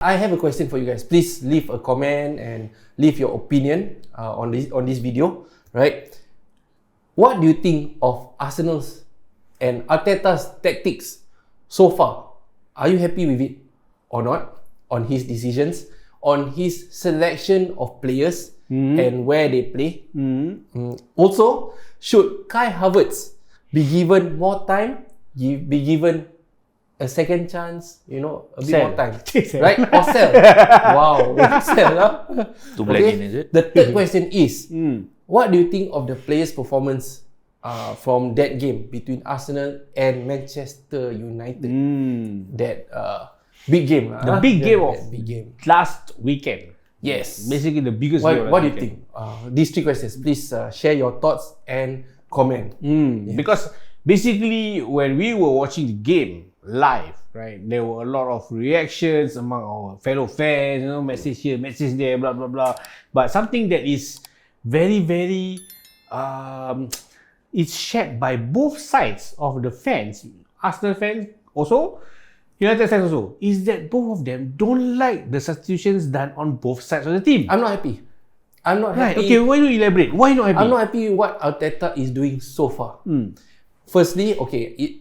I have a question for you guys. Please leave a comment and leave your opinion on this video, right? What do you think of Arsenal's and Arteta's tactics so far? Are you happy with it or not? On his decisions, on his selection of players and where they play. Also, should Kai Havertz be given more time? Be given a second chance, a bit more time, right? Or sell. Wow, sell, huh? To black in, is it? The third question is, what do you think of the players' performance from that game between Arsenal and Manchester United? That big game. The big game of big game last weekend. Yes. Basically the biggest game. What do you think? These three questions, please share your thoughts and comment. Because basically when we were watching the game live, right, there were a lot of reactions among our fellow fans, message here, message there, blah blah blah. But something that is very, very it's shared by both sides of the fans, Arsenal fans also, United fans also, is that both of them don't like the substitutions done on both sides of the team. I'm not happy. Right, okay, why don't you elaborate? Why not happy? I'm not happy with what Arteta is doing so far. Firstly,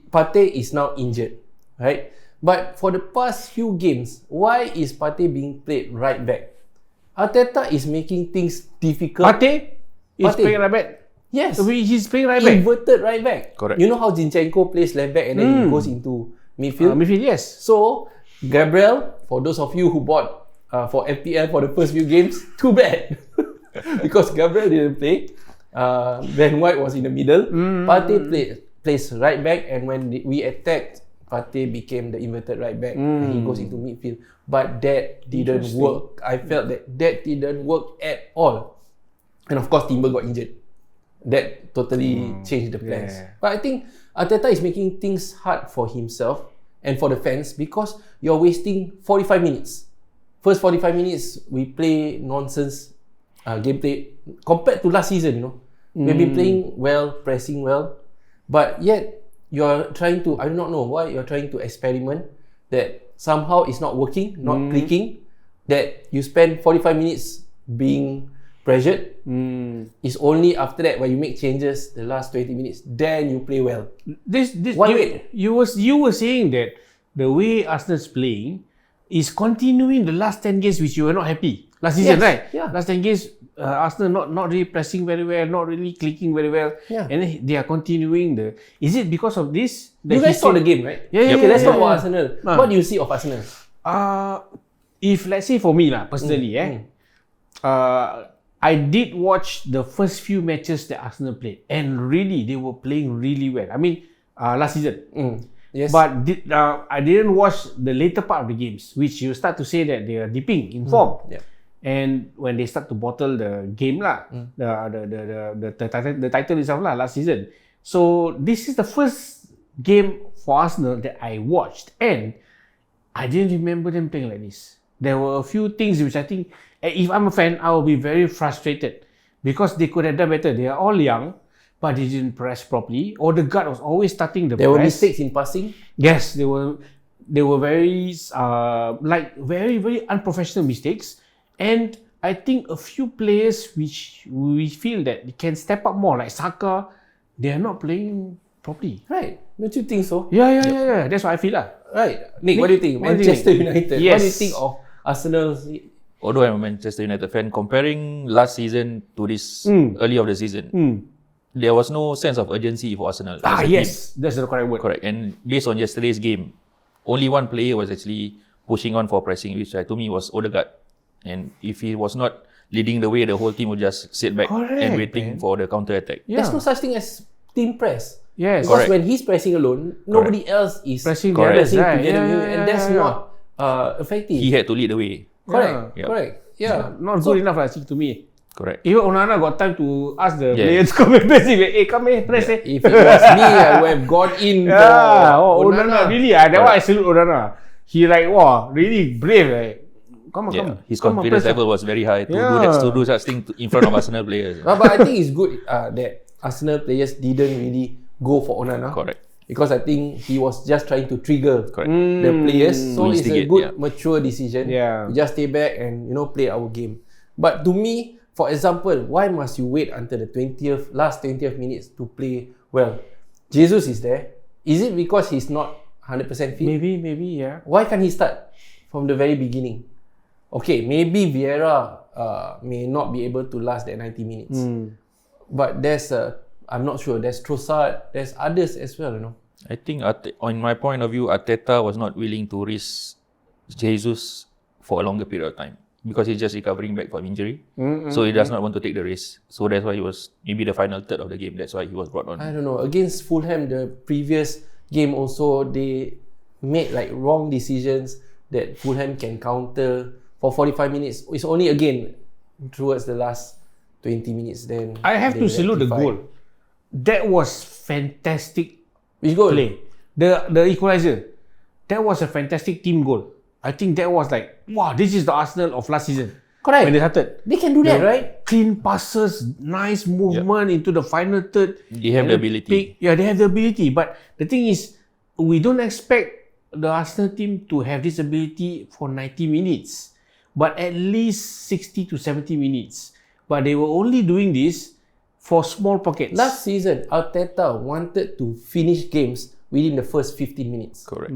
Partey is now injured, right? But for the past few games, why is Partey being played right back? Arteta is making things difficult. Partey is playing right back? Yes. He's playing right back. Inverted right back. Correct. You know how Zinchenko plays left back and then he goes into midfield? Midfield, yes. So, Gabriel, for those of you who bought for FPL for the first few games, too bad. Because Gabriel didn't play. Ben White was in the middle. Partey plays right back, and when we attacked, Partey became the inverted right back and he goes into midfield. But that didn't work. I felt that didn't work at all. And of course, Timber got injured. That totally changed the plans. Yeah. But I think Arteta is making things hard for himself and for the fans because you're wasting 45 minutes. First 45 minutes, we play nonsense gameplay compared to last season, We've been playing well, pressing well, but yet you're trying to, I do not know why you're trying to experiment that somehow it's not working, not clicking, that you spend 45 minutes being pressured. It's only after that when you make changes the last 20 minutes, then you play well. You were saying that the way Arsenal's playing is continuing the last 10 games which you were not happy last season, right? Yeah. Last 10 games, Arsenal not really pressing very well, not really clicking very well, and then they are continuing the. Is it because of this? You guys saw the game, right? Yeah. Okay, let's talk about Arsenal. What do you see of Arsenal? If let's say for me personally, I did watch the first few matches that Arsenal played, and really they were playing really well. I mean, last season. Yes. But I didn't watch the later part of the games, which you start to say that they are dipping in form. Yeah. And when they start to bottle the game the title itself last season. So this is the first game for Arsenal that I watched, and I didn't remember them playing like this. There were a few things which I think, if I'm a fan, I will be very frustrated because they could have done better. They are all young, but they didn't press properly. Or the guard was always starting the press. There were mistakes in passing. Yes, they were very very, very unprofessional mistakes. And I think a few players which we feel that they can step up more, like Saka, they are not playing properly. Right? Don't you think so? Yeah. That's what I feel Right. Nick, what do you think? Manchester United. Yes. What do you think of Arsenal's? Although I'm a Manchester United fan, comparing last season to this early of the season, there was no sense of urgency for Arsenal. Yes, that's the correct word. Correct. And based on yesterday's game, only one player was actually pushing on for pressing, which to me was Odegaard. And if he was not leading the way, the whole team would just sit back and waiting for the counter attack. There's no such thing as team press. Yes. Because when he's pressing alone, nobody else is pressing together right. and that's not effective. He had to lead the way. Correct. Yeah. Not good enough, I think, to me. Correct. Even Onana got time to ask the players to come and press him. Hey, come here, press it. If it was me, I would have gone in for Onana. Really, that one I salute Onana. He really brave. Come on. His confidence level was very high to do such thing in front of Arsenal players. But I think it's good that Arsenal players didn't really go for Onana. Correct. because I think he was just trying to trigger Correct. the players. So To it's a instigate, good, yeah. mature decision. Yeah. We just stay back and play our game. But to me, for example, why must you wait until the last 20th minutes to play well? Jesus is there. Is it because he's not 100% fit? Maybe, yeah. Why can't he start from the very beginning? Okay, maybe Vieira may not be able to last that 90 minutes. But I'm not sure. There's Trossard. There's others as well, I think, on my point of view, Arteta was not willing to risk Jesus for a longer period of time because he's just recovering back from injury. So he does not want to take the risk. So that's why he was maybe the final third of the game. That's why he was brought on. I don't know. Against Fulham, the previous game also, they made like wrong decisions that Fulham can counter for 45 minutes. It's only again towards the last 20 minutes. Then I have to salute the rectify. goal. That was fantastic Which goal? play. The equalizer. That was a fantastic team goal. I think that was like, wow, this is the Arsenal of last season. Correct. When they started. They can do that, right? Clean passes, nice movement into the final third. They have the ability. Yeah, they have the ability. But the thing is, we don't expect the Arsenal team to have this ability for 90 minutes. But at least 60 to 70 minutes. But they were only doing this for small pockets. Last season, Arteta wanted to finish games within the first 15 minutes. Correct.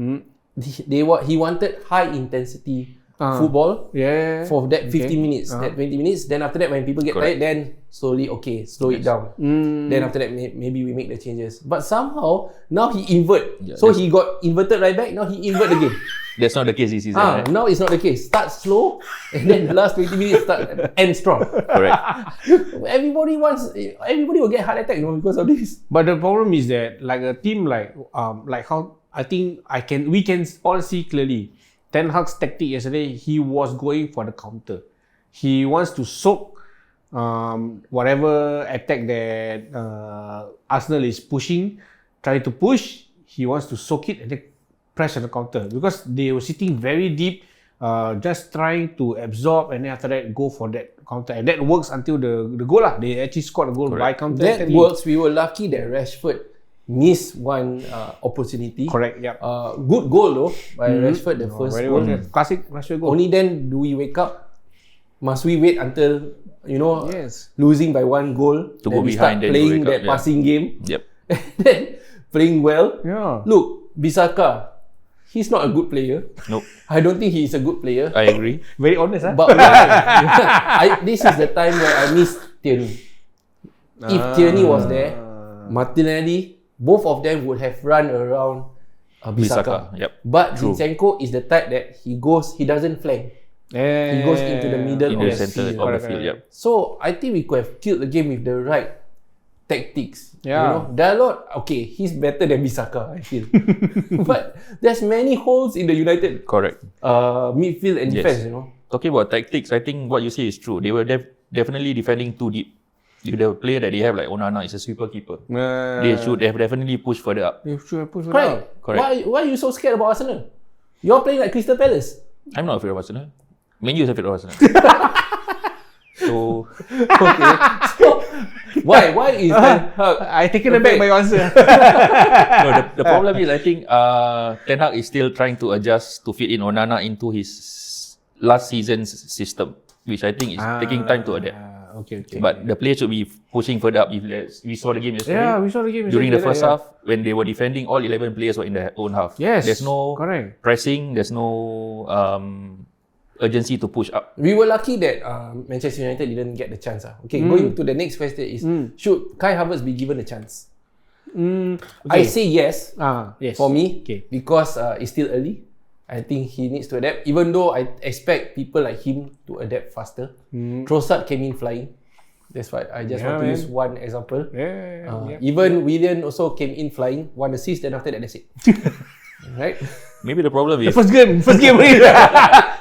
He wanted high intensity football for that 15 minutes, that 20 minutes. Then after that, when people get tired, then slowly, slow it down. Then after that, maybe we make the changes. But somehow, now he invert. So he got inverted right back, now he invert again. That's not the case this season. Right? Now it's not the case. Start slow, and then the last 20 minutes end strong. Correct. Everybody will get heart attack, because of this. But the problem is that, like a team like how I think we can all see clearly. Ten Hag's tactic yesterday, he was going for the counter. He wants to soak whatever attack that Arsenal is pushing, trying to push. He wants to soak it and then press on the counter because they were sitting very deep, just trying to absorb and then after that go for that counter, and that works until the goal lah. They actually scored a goal by counter. That works. We were lucky that Rashford missed one opportunity. Correct. Yeah. Good goal though by Rashford, the first Very goal. well. Classic Rashford goal. Only then do we wake up. Must we wait until Yes. losing by one goal To go we behind, start then playing wake up, that passing game? Yep. And then playing well. Yeah. Look, Bissaka, he's not a good player. Nope. I don't think he is a good player. I agree. Very honest, huh? But why? This is the time where I miss Tierney. If Tierney was there, Martinelli, both of them would have run around Bissaka. Yep. But Zinchenko is the type that he doesn't flank. He goes into the middle In of the the center field. of the field. Yep. So I think we could have killed the game with the right tactics. Yeah. Dalot, okay, he's better than Bissaka, I feel. But there's many holes in the United Correct. midfield and Yes. defense, Talking about tactics, I think what you say is true. They were definitely defending too deep. If the player that they have like Onana is a sweeper keeper, they should have definitely pushed further up. They should have pushed it Correct. out. Correct. Why are you so scared about Arsenal? You're playing like Crystal Palace. I'm not afraid of Arsenal. Man U is afraid of Arsenal. So Okay. So why is that? I taken it back by your answer. no, the problem is I think Ten Hag is still trying to adjust to fit in Onana into his last season's system, which I think is taking time to adapt. Okay. But the players should be pushing further up. We saw the game yesterday. Yeah, we saw the game During the yesterday, first yeah. half, when they were defending, all 11 players were in their own half. Yes, There's no correct. pressing, there's no urgency to push up. We were lucky that Manchester United didn't get the chance. Okay, going to the next question is, should Kai Havertz be given a chance? I say yes, Yes. for me, Okay. because it's still early. I think he needs to adapt, even though I expect people like him to adapt faster. Trossard came in flying. That's why I just want to use one example. Even Willian also came in flying, one assist, then after that, that's it. Right? Maybe the problem is First game only.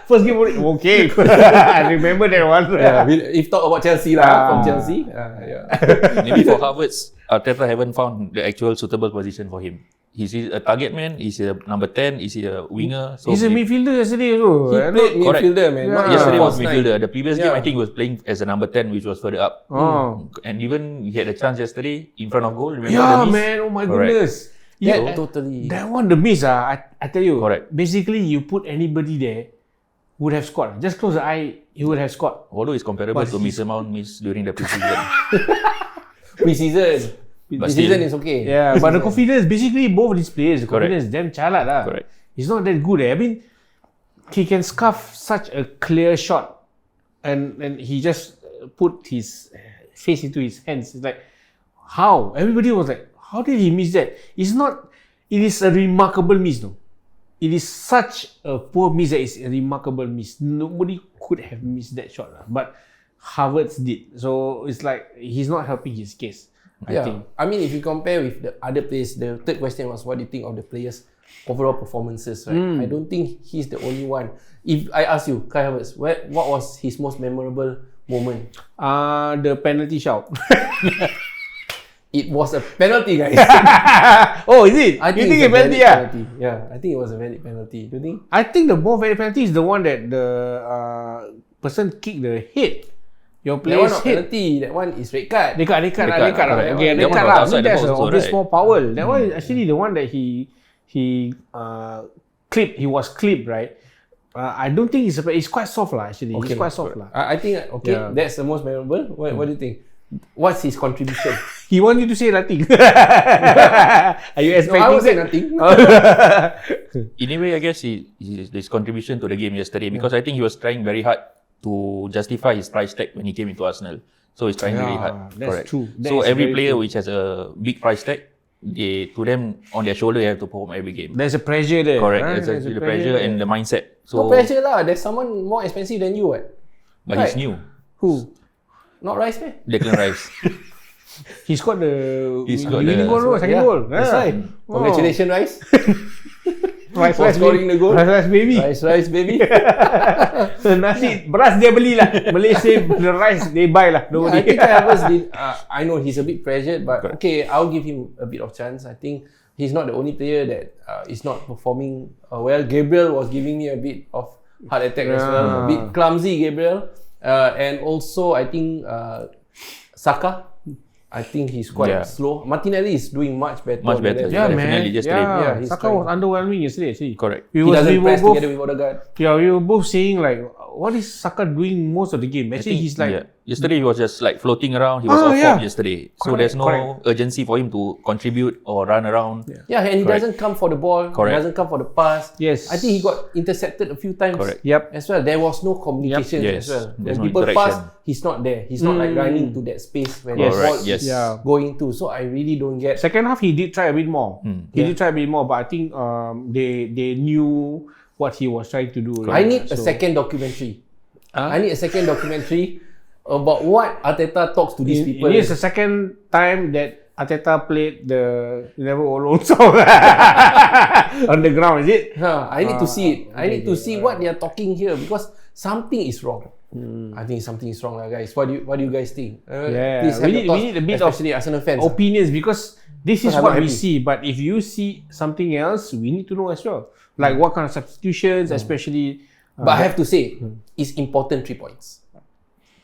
First game only. Okay. I remember that one. Yeah, if talk about Chelsea from Chelsea. maybe for Havertz, Arteta haven't found the actual suitable position for him. Is he a target man? Is he a number 10? Is he a winger? So He's a midfielder yesterday also. He played Correct. midfielder, man. Yeah. Not yesterday was false nine. midfielder. The previous game, Yeah. I think he was playing as a number 10, which was further up. Oh. And even he had a chance yesterday in front of goal. Remember Yeah, the miss? man. Oh my Correct. goodness. Totally. That one, the miss, I tell you. Correct. Basically, you put anybody there, would have scored. Just close the eye, he would have scored. Although it's comparable But to Mason Mount miss during the preseason. Pre-season. But Pre-season still- is okay. Yeah, but the confidence, basically both these players, the Correct. confidence damn chalat lah. Correct. It's not that good. I mean, he can scuff such a clear shot, and he just put his face into his hands. It's like, how? Everybody was like, how did he miss that? It's not. It is a remarkable miss, no. It is such a poor miss that it's a remarkable miss. Nobody could have missed that shot, lah. But Havertz did. So it's like he's not helping his case. I think. I mean, if you compare with the other players, the third question was, what do you think of the players' overall performances, right? I don't think he's the only one. If I ask you, Kai Havertz, what was his most memorable moment? The penalty shout. It was a penalty, guys. Oh, is it? I You think it's a penalty? Yeah. penalty. Yeah, I think it was a valid penalty. Do you think? I think the more valid penalty is the one that the person kicked the head. Your That one player's not head. penalty. That one is red card. They cut. Red card, Okay, that they one cut was lah. I outside mean, the that's box an also, obvious right? small foul. That one is actually the one that he clipped. He was clipped, right? I don't think it's quite soft lah. Actually, it's quite soft lah. I think okay, Yeah. that's the most memorable. What do you think? What's his contribution? He want you to say nothing. Are you No, expecting I would say that? nothing. In a way, I guess his contribution to the game yesterday, because I think he was trying very hard to justify his price tag when he came into Arsenal. So he's trying very hard. that's Correct. true. That So is every very player true. which has a big price tag, to them on their shoulder, they have to perform every game. There's a pressure there. Correct. right? There's There's a the pressure and the mindset. So, No pressure lah. There's someone more expensive than you, what? but Right. he's new. Who? Not Rice, man. Declan Rice. He scored the He's got winning the- goal, no? Second Yeah, goal. That's Yeah. right. Oh. Congratulations, Rice. Rice, For scoring the goal. Rice, baby. Rice, baby. Nasi, beras dia beli lah. Malaysia, the rice, they buy lah. I Nobody. think Kai Havertz did. I know he's a bit pressured, but okay, I'll give him a bit of chance. I think he's not the only player that is not performing well. Gabriel was giving me a bit of heart attack as well. A bit clumsy, Gabriel. And also, I think Saka. I think he's quite slow. Martinelli is doing much better. Much on the better. left Yeah, side. man. Definitely yesterday. Yeah, he's Saka trying. was underwhelming yesterday. Actually. Correct. He doesn't press both, together with Odegaard. yeah, we were both saying like, what is Saka doing most of the game? Actually, he's like, yesterday he was just like floating around. He was off form yesterday. So there's no urgency for him to contribute or run around. Yeah, and he doesn't come for the ball. Correct. He doesn't come for the pass. Yes. I think he got intercepted a few times. Correct. Yep. As well, there was no communication Yes. as well. There's When no people interaction. pass, he's not there. He's not like running to that space when Yes. the ball Yes. is Yeah. going to. So I really don't get. Second half, he did try a bit more. He did try a bit more, but I think they knew what he was trying to do. I need a second documentary. I need a second documentary about what Arteta talks to these people. It is the second time that Arteta played the Never Alone song on the ground, is it? I need to see it. I need to see what they are talking here because something is wrong. I think something is wrong, guys. What do you guys think? Yeah, please have we your need thoughts, a bit of especially Arsenal fans. Opinions, because this is I'm what not we happy. see. But if you see something else, we need to know as well. Like what kind of substitutions, especially. But I have to say, it's important 3 points.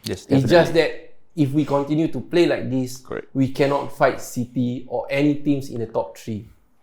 Yes, It's definitely. just that if we continue to play like this, Correct. we cannot fight City or any teams in the top 3.